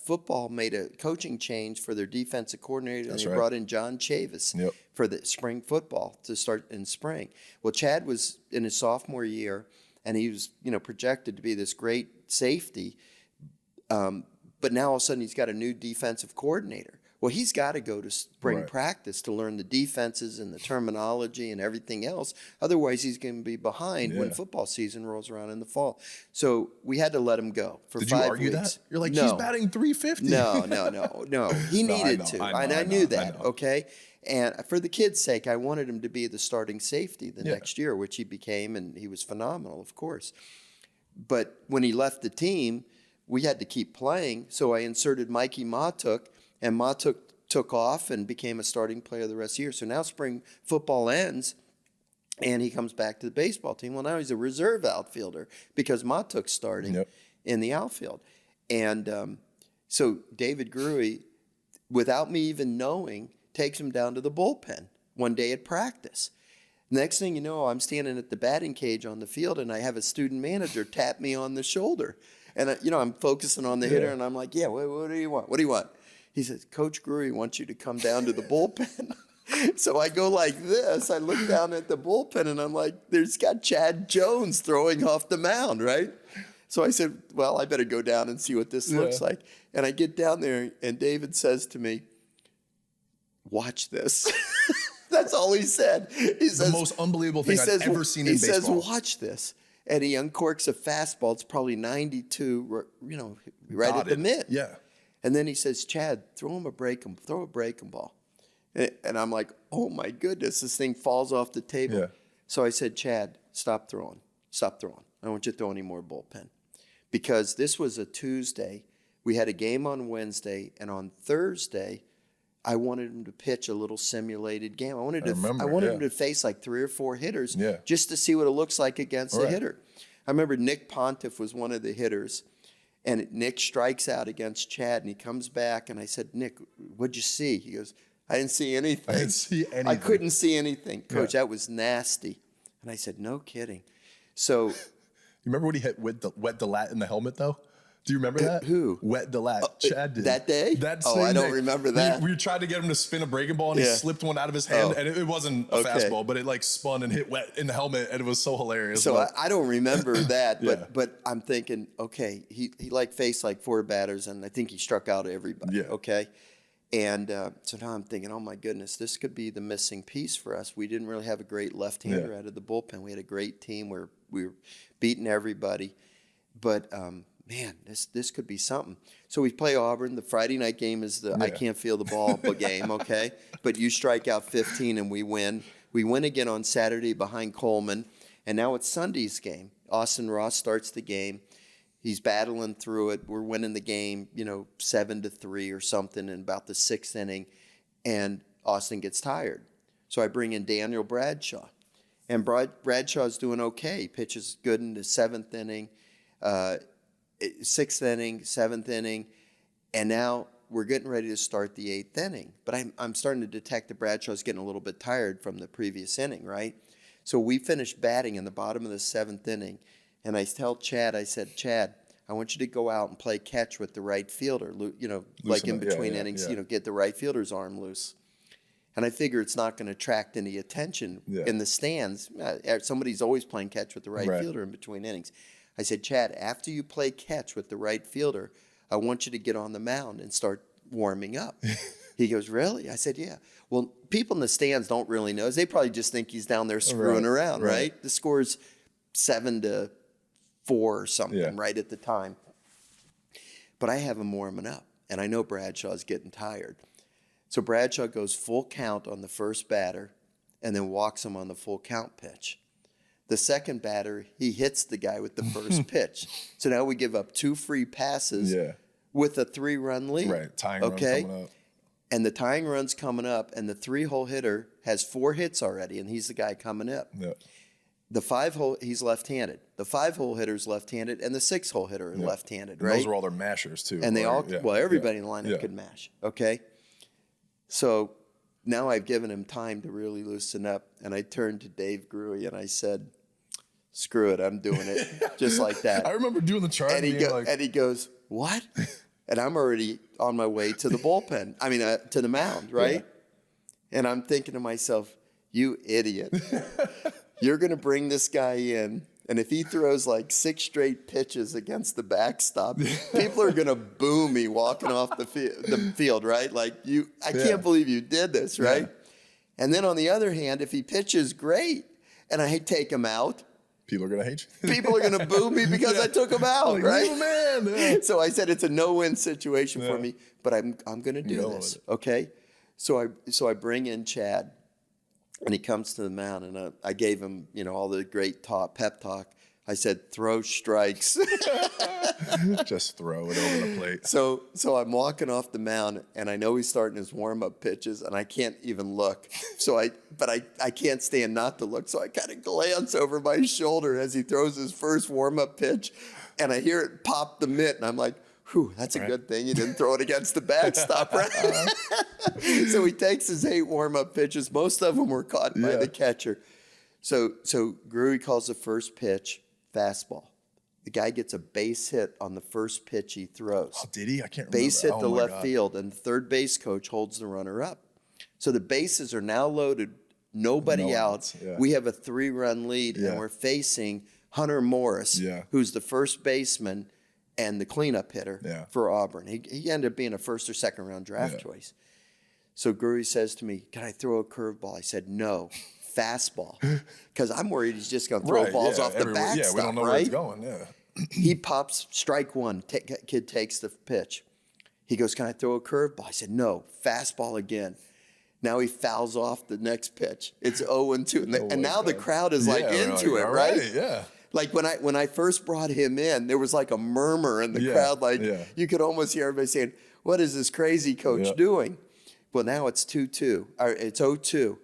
football made a coaching change for their defensive coordinator, and they brought in John Chavis for the spring football to start in spring. Well, Chad was in his sophomore year, and he was projected to be this great safety. but now all of a sudden he's got a new defensive coordinator. Well, he's got to go to spring practice to learn the defenses and the terminology and everything else. Otherwise, he's going to be behind when football season rolls around in the fall. So we had to let him go for 5 weeks. Did you argue that? You're like, he's batting 350. No. He needed to. I knew that, okay? And for the kid's sake, I wanted him to be the starting safety the next year, which he became, and he was phenomenal, of course. But when he left the team, we had to keep playing, so I inserted Mikey Matuk, and Matuk took off and became a starting player the rest of the year. So now spring football ends, and he comes back to the baseball team. Well, now he's a reserve outfielder because Matuk's starting in the outfield. And so David Gruey, without me even knowing, takes him down to the bullpen one day at practice. Next thing you know, I'm standing at the batting cage on the field, and I have a student manager tap me on the shoulder. And, I'm focusing on the hitter, and I'm like, what do you want? What do you want? He says, Coach Gruey wants you to come down to the bullpen. So I go like this. I look down at the bullpen, and I'm like, there's got Chad Jones throwing off the mound, right? So I said, well, I better go down and see what this looks like. And I get down there, and David says to me, watch this. That's all he said. He says, the most unbelievable thing I've ever seen in baseball. He says, watch this. And he uncorks a fastball. It's probably 92, right at the mitt. Yeah. And then he says, Chad, throw a breaking ball. And I'm like, oh, my goodness, this thing falls off the table. Yeah. So I said, Chad, stop throwing. I don't want you to throw any more bullpen. Because this was a Tuesday. We had a game on Wednesday. And on Thursday, I wanted him to pitch a little simulated game. I wanted him to face like 3 or 4 hitters just to see what it looks like against a hitter. I remember Nick Pontiff was one of the hitters. And Nick strikes out against Chad, and he comes back, and I said, Nick, what'd you see? He goes, I didn't see anything. I couldn't see anything. Coach, that was nasty. And I said, no kidding. So. You remember when he hit wet Delat in the helmet, though? Do you remember that? Who? Wet Delat. Chad did. That day? I don't remember that. We tried to get him to spin a breaking ball, and he slipped one out of his hand, and it wasn't a fastball, but it spun and hit Wet in the helmet, and it was so hilarious. So I don't remember that, but I'm thinking, okay, he faced 4 batters, and I think he struck out everybody, okay? And so now I'm thinking, oh, my goodness, this could be the missing piece for us. We didn't really have a great left-hander out of the bullpen. We had a great team where we were beating everybody, but man, this could be something. So we play Auburn. The Friday night game is the I can't feel the ball game, okay? But you strike out 15 and we win. We win again on Saturday behind Coleman. And now it's Sunday's game. Austin Ross starts the game. He's battling through it. We're winning the game, 7-3 or something in about the 6th inning. And Austin gets tired. So I bring in Daniel Bradshaw. And Bradshaw's doing okay. He pitches good in the 7th inning. 6th inning, 7th inning, and now we're getting ready to start the 8th inning. But I'm starting to detect that Bradshaw's getting a little bit tired from the previous inning, right? So we finished batting in the bottom of the 7th inning, and I tell Chad, I said, Chad, I want you to go out and play catch with the right fielder, like in between innings, get the right fielder's arm loose. And I figure it's not going to attract any attention in the stands. Somebody's always playing catch with the right fielder in between innings. I said, Chad, after you play catch with the right fielder, I want you to get on the mound and start warming up. He goes, really? I said, yeah. Well, people in the stands don't really know. They probably just think he's down there screwing around, right? The score's 7-4 or something right at the time. But I have him warming up, and I know Bradshaw's getting tired. So Bradshaw goes full count on the first batter and then walks him on the full count pitch. The second batter, he hits the guy with the first pitch. So now we give up 2 free passes with a 3-run lead. Right, tying run coming up. And the tying run's coming up, and the 3-hole hitter has 4 hits already, and he's the guy coming up. Yeah. The 5-hole, he's left-handed. The 5-hole hitter's left-handed, and the 6-hole hitter is left-handed, right? Those are all their mashers, too. And they everybody in the lineup could mash, okay? So now I've given him time to really loosen up, and I turned to Dave Gruey, and I said, screw it, I'm doing it, just like that. I remember doing the chart and he goes, what? And I'm already on my way to the bullpen. To the mound, right? Yeah. And I'm thinking to myself, you idiot. You're going to bring this guy in, And if he throws like 6 straight pitches against the backstop, people are going to boo me walking off the field, right? Like, I can't believe you did this, right? Yeah. And then on the other hand, if he pitches great and I take him out, people are going to hate you. People are going to boo me because I took him out, like, right? Man. Yeah. So I said it's a no-win situation for me, but I'm going to do this, okay? So I bring in Chad, and he comes to the mound, and I gave him, all the great pep talk. I said, throw strikes. Just throw it over the plate. So I'm walking off the mound, and I know he's starting his warm-up pitches, and I can't even look. But I can't stand not to look. So I kind of glance over my shoulder as he throws his first warm-up pitch, and I hear it pop the mitt, and I'm like, whew, that's a good thing you didn't throw it against the backstop, right? So he takes his 8 warm-up pitches. Most of them were caught by the catcher. So Gruy calls the first pitch, fastball. The guy gets a base hit on the first pitch he throws. Oh, did he? I can't remember. Base hit to left field, and the third base coach holds the runner up. So the bases are now loaded, nobody out. Yeah. We have a 3-run lead, and we're facing Hunter Morris, who's the first baseman and the cleanup hitter for Auburn. He ended up being a first or second round draft choice. So Gruy says to me, can I throw a curveball? I said, no, fastball. Because I'm worried he's just going to throw balls off the backstop, yeah, we don't know where it's going, He pops strike one. Kid takes the pitch. He goes, can I throw a curveball? I said, no, fastball again. Now he fouls off the next pitch. It's 0-2. And now the crowd is into it, right? Yeah. Like when I first brought him in, there was like a murmur in the crowd. Like you could almost hear everybody saying, what is this crazy coach doing? Well, now it's 2-2. It's 0-2.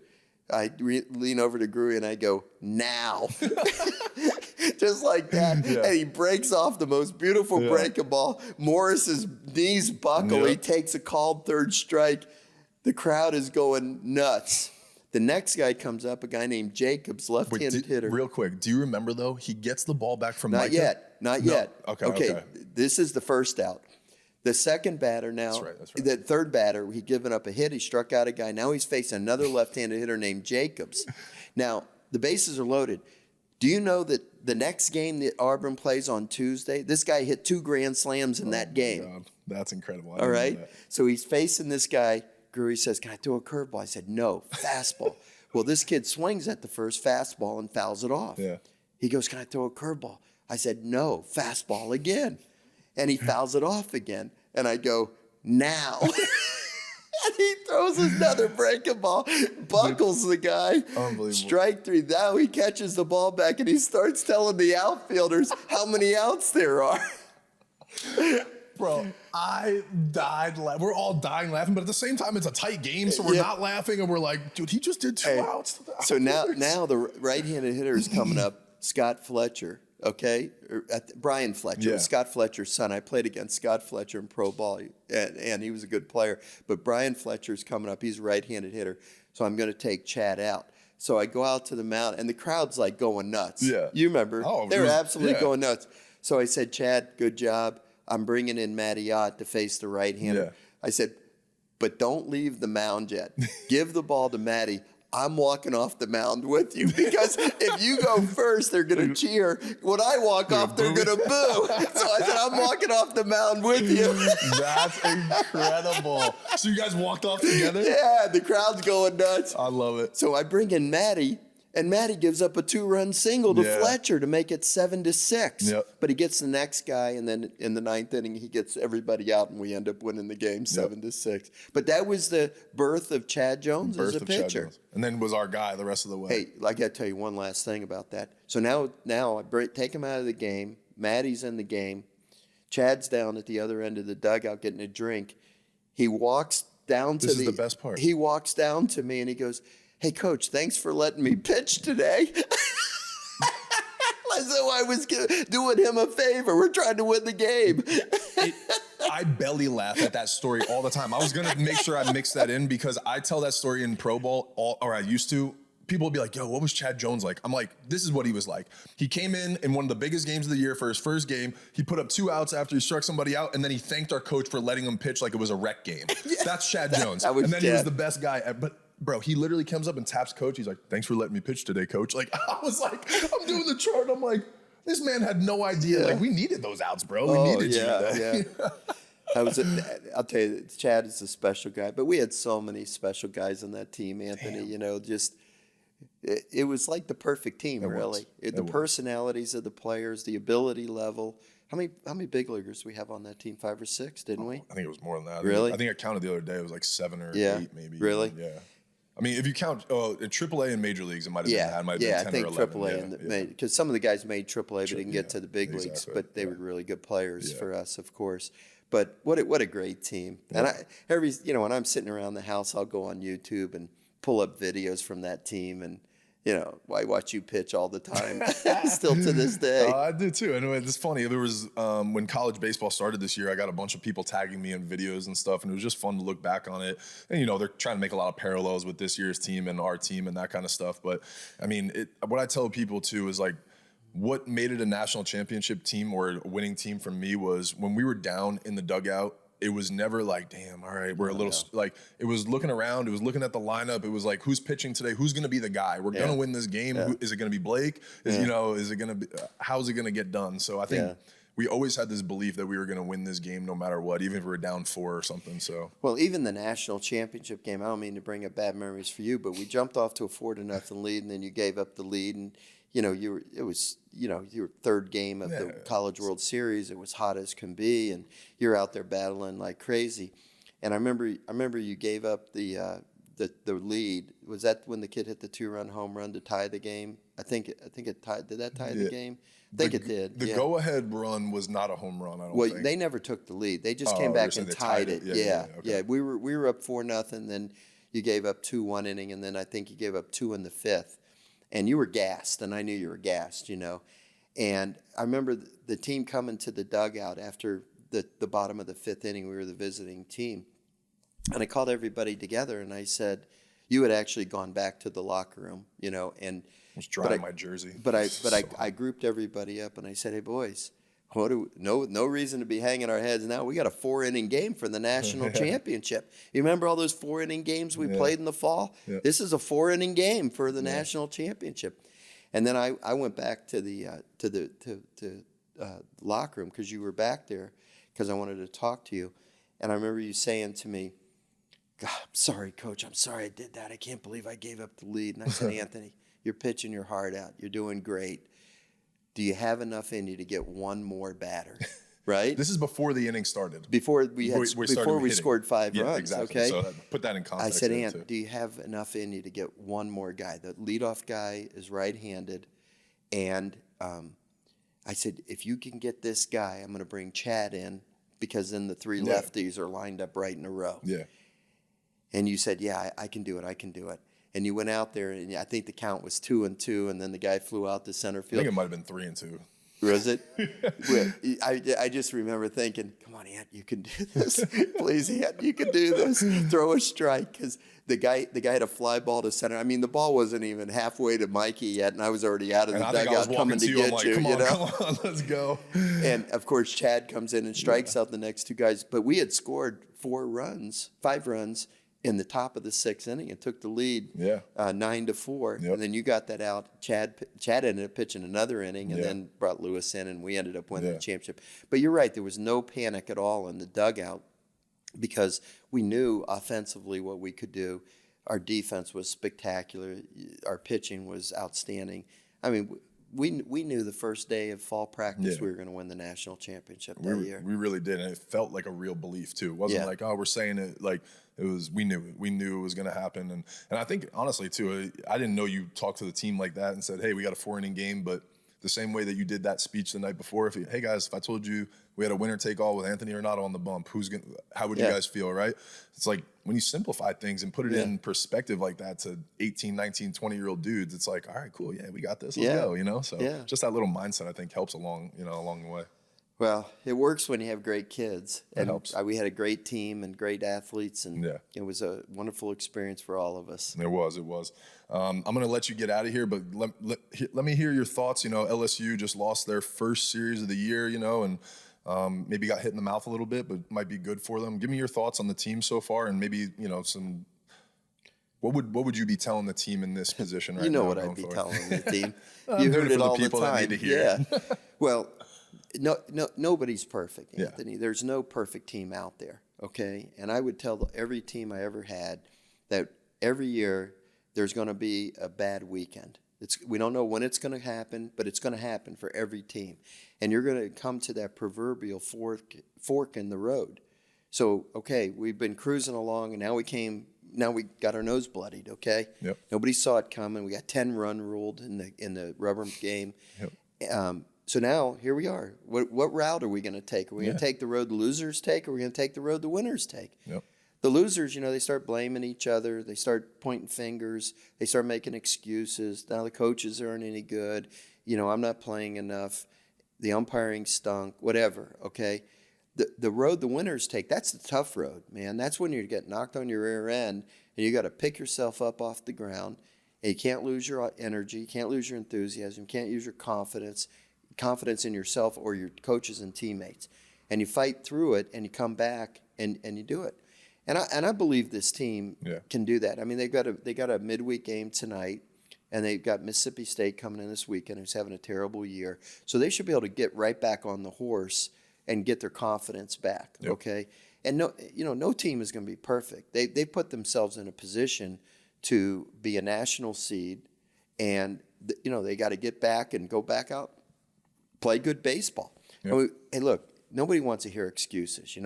I lean over to Gruy and I go, now. Just like that. Yeah. And he breaks off the most beautiful breaking ball. Morris's knees buckle. He takes a called third strike. The crowd is going nuts. The next guy comes up, a guy named Jacobs, left-handed hitter. Real quick, do you remember, though, he gets the ball back from Not yet. Okay. This is the first out. The second batter now, that's right. The third batter, he'd given up a hit. He struck out a guy. Now he's facing another left-handed hitter named Jacobs. Now, the bases are loaded. Do you know that the next game that Auburn plays on Tuesday, this guy hit 2 grand slams in that game? God. That's incredible. All right? So he's facing this guy. Gruy says, can I throw a curveball? I said, no, fastball. Well, this kid swings at the first fastball and fouls it off. Yeah. He goes, can I throw a curveball? I said, no, fastball again. And he fouls it off again. And I go, now. And he throws another breaking ball, buckles the guy. Unbelievable. Strike 3. Now he catches the ball back and he starts telling the outfielders how many outs there are. Bro, I died. We're all dying laughing, but at the same time, it's a tight game, so we're not laughing, and we're like, dude, he just did 2 outs. So now the right-handed hitter is coming up, Scott Fletcher, okay? Brian Fletcher, Scott Fletcher's son. I played against Scott Fletcher in pro ball, and he was a good player. But Brian Fletcher's coming up. He's a right-handed hitter, so I'm going to take Chad out. So I go out to the mound, and the crowd's like going nuts. Yeah. You remember. They were absolutely going nuts. So I said, Chad, good job. I'm bringing in Matty Ott to face the right-hander. Yeah. I said, but don't leave the mound yet. Give the ball to Matty. I'm walking off the mound with you because if you go first, they're going to cheer. When I walk off, they're going to boo. So I said, I'm walking off the mound with you. That's incredible. So you guys walked off together? Yeah, the crowd's going nuts. I love it. So I bring in Matty. And Matty gives up a 2-run single to Fletcher to make it 7-6. Yep. But he gets the next guy, and then in the 9th inning, he gets everybody out, and we end up winning the game 7-6. But that was the birth of Chad Jones as a pitcher. And then was our guy the rest of the way. Hey, I got to tell you one last thing about that. So now I take him out of the game. Matty's in the game. Chad's down at the other end of the dugout getting a drink. He walks down to This is the best part. He walks down to me, and he goes, hey, Coach, thanks for letting me pitch today. As though I was doing him a favor. We're trying to win the game. I belly laugh at that story all the time. I was going to make sure I mix that in because I tell that story in pro ball, or I used to. People will be like, yo, what was Chad Jones like? I'm like, this is what he was like. He came in one of the biggest games of the year for his first game. He put up 2 outs after he struck somebody out, and then he thanked our coach for letting him pitch like it was a rec game. That's Chad Jones. And then he was the best guy. But bro, he literally comes up and taps coach. He's like, thanks for letting me pitch today, coach. Like, I was like, I'm doing the chart. I'm like, This man had no idea. Like, we needed those outs, bro. We needed you. Yeah. I'll tell you, Chad is a special guy, but we had so many special guys on that team, Anthony. Damn. You know, just it was like the perfect team, really. The personalities of the players, the ability level. How many big leaguers we have on that team? 5 or 6, didn't we? I think it was more than that. Really? I think I counted the other day. It was like 7 or 8, maybe. Really? Yeah. I mean, if you count in AAA and major leagues, it might have been that. It might have been 10 or 11. I think AAA because some of the guys made AAA but didn't get to the big leagues, but they were really good players for us, of course. But what a great team! And when I'm sitting around the house, I'll go on YouTube and pull up videos from that team, and I watch you pitch all the time, still to this day. I do too. And it's funny. There was when college baseball started this year, I got a bunch of people tagging me in videos and stuff, and it was just fun to look back on it. And they're trying to make a lot of parallels with this year's team and our team and that kind of stuff. But I mean, what I tell people too is like, what made it a national championship team or a winning team for me was when we were down in the dugout. It was never like, damn, all right, we're a little like, it was looking around, it was looking at the lineup. It was like, who's pitching today? Who's going to be the guy? We're going to win this game. Is it going to be Blake? Is it going to be, how's it going to get done? So I think we always had this belief that we were going to win this game no matter what, even if we were down 4 or something. So, well, even the national championship game, I don't mean to bring up bad memories for you, but we jumped off to a 4-0 lead and then you gave up the lead and, your third game of the College World Series. It was hot as can be, and you're out there battling like crazy. And I remember you gave up the lead. Was that when the kid hit the 2-run home run to tie the game? I think it tied. Did that tie the game? I think it did. The go-ahead run was not a home run. I don't think. Well, they never took the lead. They just came back and tied it. Yeah. We were up 4-0. Then you gave up 2 one inning, and then I think you gave up 2 in the 5th. And you were gassed, and I knew you were gassed, And I remember the team coming to the dugout after the bottom of the 5th inning. We were the visiting team. And I called everybody together, and I said, you had actually gone back to the locker room, and I was drying my jersey. But I grouped everybody up, and I said, hey, boys, no reason to be hanging our heads now. We got a 4-inning game for the national championship. You remember all those 4-inning games we played in the fall? Yeah. This is a 4-inning game for the national championship. And then I went back to the locker room because you were back there because I wanted to talk to you. And I remember you saying to me, God, I'm sorry, Coach. I'm sorry I did that. I can't believe I gave up the lead. And I said, Anthony, you're pitching your heart out. You're doing great. Do you have enough in you to get one more batter? Right? This is before the inning started. Before we scored 5 runs. Exactly. Okay. So put that in context. I said, Ant, do you have enough in you to get one more guy? The leadoff guy is right-handed, and I said, if you can get this guy, I'm going to bring Chad in because then the 3 lefties are lined up right in a row. Yeah. And you said, yeah, I can do it. I can do it. And you went out there, and I think the count was 2-2, and then the guy flew out to center field. I think it might have been 3-2. Was it? I just remember thinking, come on, Ant, you can do this. Please, Ant, you can do this. Throw a strike. Because the guy had a fly ball to center. I mean, the ball wasn't even halfway to Mikey yet, and I was already out of the dugout coming to get you. Come on, let's go. And, of course, Chad comes in and strikes out the next 2 guys. But we had scored 5 runs in the top of the 6th inning and took the lead 9-4. Yep. And then you got that out. Chad ended up pitching another inning and then brought Lewis in, and we ended up winning the championship. But you're right. There was no panic at all in the dugout because we knew offensively what we could do. Our defense was spectacular. Our pitching was outstanding. I mean, we knew the first day of fall practice we were going to win the national championship that year. We really did, and it felt like a real belief too. It wasn't like, oh, we're saying it. Like, it was, we knew it was going to happen. And I think honestly too, I didn't know you talked to the team like that and said, hey, we got a 4-inning game, but the same way that you did that speech the night before, hey guys, if I told you we had a winner take all with Anthony Renato on the bump, how would you guys feel, right? It's like when you simplify things and put it in perspective like that to 18, 19, 20-year-old dudes, it's like, all right, cool, we got this, let's go, So just that little mindset I think helps along the way. Well, it works when you have great kids. It helps. We had a great team and great athletes, and it was a wonderful experience for all of us. It was. I'm going to let you get out of here, but let me hear your thoughts. LSU just lost their first series of the year, and maybe got hit in the mouth a little bit, but might be good for them. Give me your thoughts on the team so far, and maybe some What would you be telling the team in this position right now? You know what I'd be telling the team. You heard it all the time. That need to hear. Yeah. Well, nobody's perfect, Anthony. Yeah. There's no perfect team out there, okay? And I would tell every team I ever had that every year there's going to be a bad weekend. We don't know when it's going to happen, but it's going to happen for every team. And you're going to come to that proverbial fork in the road. So, okay, we've been cruising along, and now we got our nose bloodied, okay? Yep. Nobody saw it coming. We got 10 run ruled in the rubber game. Yep. So now here we are. What route are we going to take? Are we going to take the road the losers take, or are we going to take the road the winners take? Yep. The losers, they start blaming each other. They start pointing fingers. They start making excuses. Now the coaches aren't any good. I'm not playing enough. The umpiring stunk, whatever, okay? The road the winners take, that's the tough road, man. That's when you get knocked on your rear end and you got to pick yourself up off the ground. And you can't lose your energy. You can't lose your enthusiasm. You can't use your confidence in yourself or your coaches and teammates. And you fight through it and you come back and you do it. And I believe this team can do that. I mean, they got a midweek game tonight, and they've got Mississippi State coming in this weekend, who's having a terrible year. So they should be able to get right back on the horse and get their confidence back. Yep. Okay, and no team is going to be perfect. They put themselves in a position to be a national seed, and they got to get back and go back out, play good baseball. Yep. Hey, look. Nobody wants to hear excuses.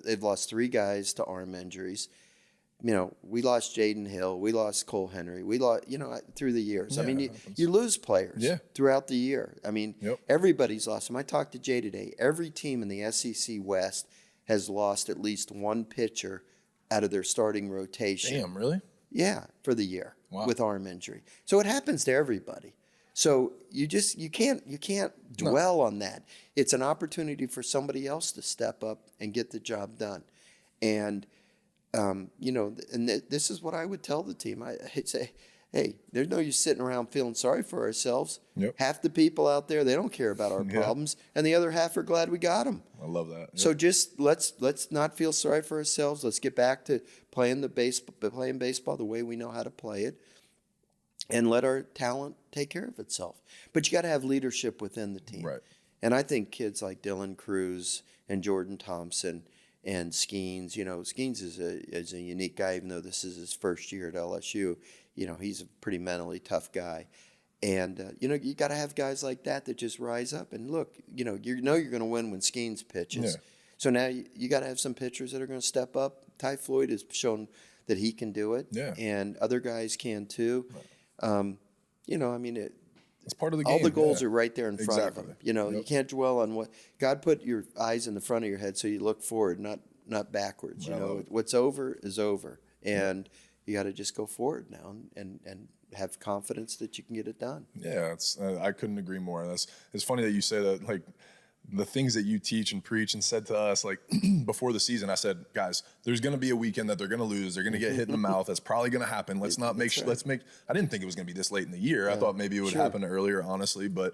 They've lost 3 guys to arm injuries. We lost Jaden Hill. We lost Cole Henry. We lost, through the years. Yeah, I mean, you lose players throughout the year. I mean, everybody's lost them. I talked to Jay today. Every team in the SEC West has lost at least one pitcher out of their starting rotation. Damn, really? Yeah, for the year with arm injury. So it happens to everybody. So you can't dwell on that. It's an opportunity for somebody else to step up and get the job done. And this is what I would tell the team. I'd say, hey, there's no use sitting around feeling sorry for ourselves. Yep. Half the people out there, they don't care about our problems, and the other half are glad we got them. I love that. Yep. So just let's not feel sorry for ourselves. Let's get back to playing baseball the way we know how to play it. And let our talent take care of itself. But you got to have leadership within the team. Right. And I think kids like Dylan Cruz and Jordan Thompson and Skeens, Skeens is a unique guy, even though this is his first year at LSU. He's a pretty mentally tough guy. And, you got to have guys like that just rise up. And look, you're going to win when Skeens pitches. Yeah. So now you got to have some pitchers that are going to step up. Ty Floyd has shown that he can do it. Yeah. And other guys can too. Right. It's part of the game. All the goals are right there in front of them. You can't dwell on what God put your eyes in the front of your head, so you look forward, not backwards. What's over is over, and you got to just go forward now and have confidence that you can get it done. Yeah, I couldn't agree more. It's funny that you say that. Like, the things that you teach and preach and said to us, like before the season, I said, guys, there's going to be a weekend that they're going to lose. They're going to get hit in the mouth. That's probably going to happen. I didn't think it was going to be this late in the year. I thought maybe it would happen earlier, honestly, but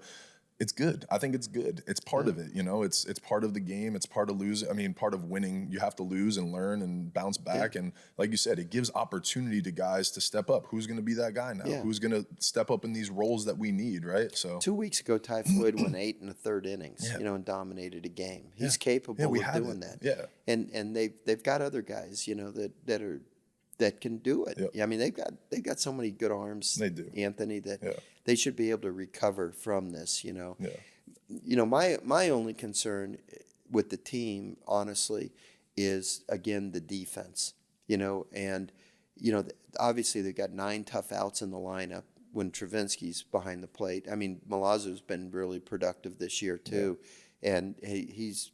it's good. I think it's good. It's part of it. It's part of the game. It's part of losing. I mean, part of winning. You have to lose and learn and bounce back. And like you said, it gives opportunity to guys to step up. Who's going to be that guy now? Yeah. Who's going to step up in these roles that we need, right? So 2 weeks ago, Ty Floyd went 8 1/3 innings, and dominated a game. He's capable of doing that. Yeah. And they've got other guys, that can do it. Yep. I mean, they've got so many good arms. They do, Anthony, that they should be able to recover from this. Yeah. My only concern with the team, honestly, is again the defense. Obviously they've got 9 tough outs in the lineup when Travinsky's behind the plate. I mean, Milazzo's been really productive this year too, and he's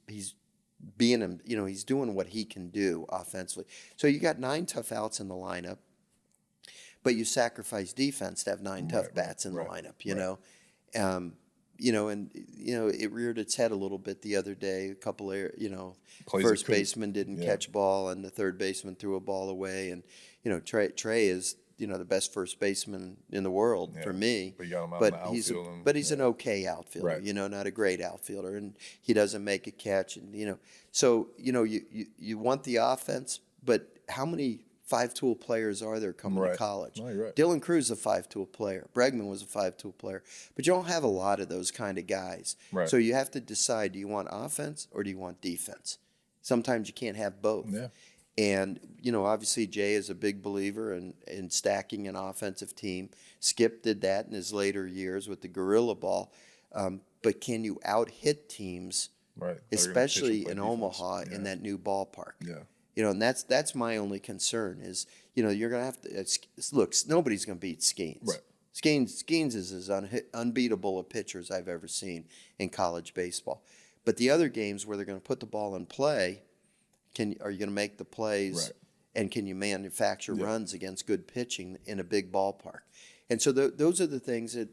being him, he's doing what he can do offensively. So you got 9 tough outs in the lineup, but you sacrifice defense to have 9 tough bats in the lineup. It reared its head a little bit the other day. A couple of first baseman didn't catch a ball, and the third baseman threw a ball away. And Trey is the best first baseman in the world for me. But you got him out in the outfield. He's an okay outfielder, not a great outfielder, and he doesn't make a catch. And so you want the offense, but how many five-tool players are there coming to college? No, you're right. Dylan Cruz is a five-tool player. Bregman was a five-tool player. But you don't have a lot of those kind of guys. Right. So you have to decide, do you want offense or do you want defense? Sometimes you can't have both. Yeah. And, obviously Jay is a big believer in stacking an offensive team. Skip did that in his later years with the gorilla ball. But can you out-hit teams, right, especially in Omaha, in that new ballpark? Yeah. And that's my only concern is, you're going to have to look. Nobody's going to beat Skeens. Right. Skeens is as unbeatable a pitcher as I've ever seen in college baseball. But the other games where they're going to put the ball in play, are you going to make the plays? Right. And can you manufacture runs against good pitching in a big ballpark? And so those are the things that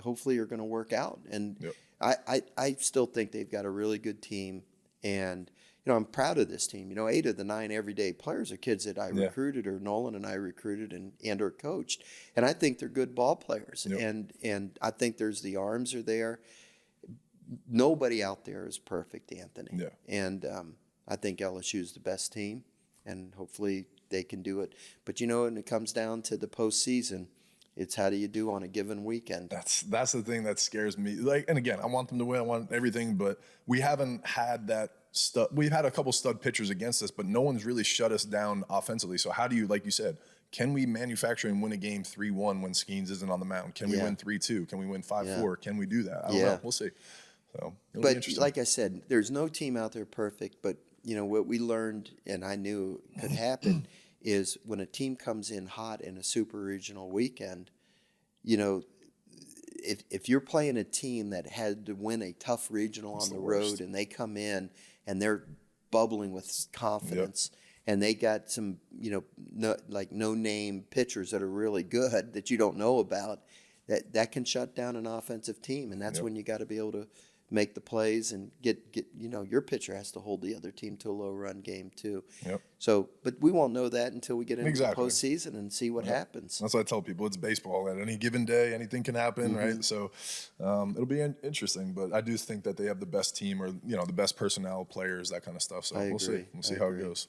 hopefully are going to work out. And I still think they've got a really good team. And I'm proud of this team. 8 of the 9 everyday players are kids that I recruited, or Nolan and I recruited and or coached. And I think they're good ball players. Yep. And I think the arms are there. Nobody out there is perfect, Anthony. Yeah. And I think LSU is the best team, and hopefully they can do it. But when it comes down to the postseason, it's how do you do on a given weekend. That's the thing that scares me. And again, I want them to win. I want everything, but we haven't had that. We've had a couple stud pitchers against us, but no one's really shut us down offensively. So how do you, like you said, can we manufacture and win a game 3-1 when Skeens isn't on the mound? Can we win 3-2? Can we win 5-4? Can we do that? I don't know. We'll see. So it'll be interesting. Like I said, there's no team out there perfect, but what we learned, and I knew could happen, is when a team comes in hot in a super regional weekend, if you're playing a team that had to win a tough regional on the road, and they come in and they're bubbling with confidence, and they got some, no-name pitchers that are really good that you don't know about, that can shut down an offensive team, and that's when you got to be able to make the plays and get your pitcher has to hold the other team to a low run game too. Yep. So, but we won't know that until we get into the postseason and see what happens. That's what I tell people. It's baseball. At any given day, anything can happen, right? So it'll be interesting. But I do think that they have the best team, or the best personnel, players, that kind of stuff. So we'll see. We'll see how it goes.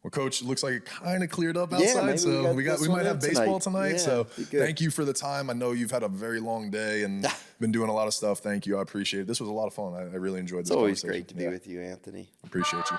Well, Coach, it looks like it kind of cleared up outside, so we might have baseball tonight. So thank you for the time. I know you've had a very long day and been doing a lot of stuff. Thank you. I appreciate it. This was a lot of fun. I really enjoyed this conversation. It's always great to be with you, Anthony. Appreciate you.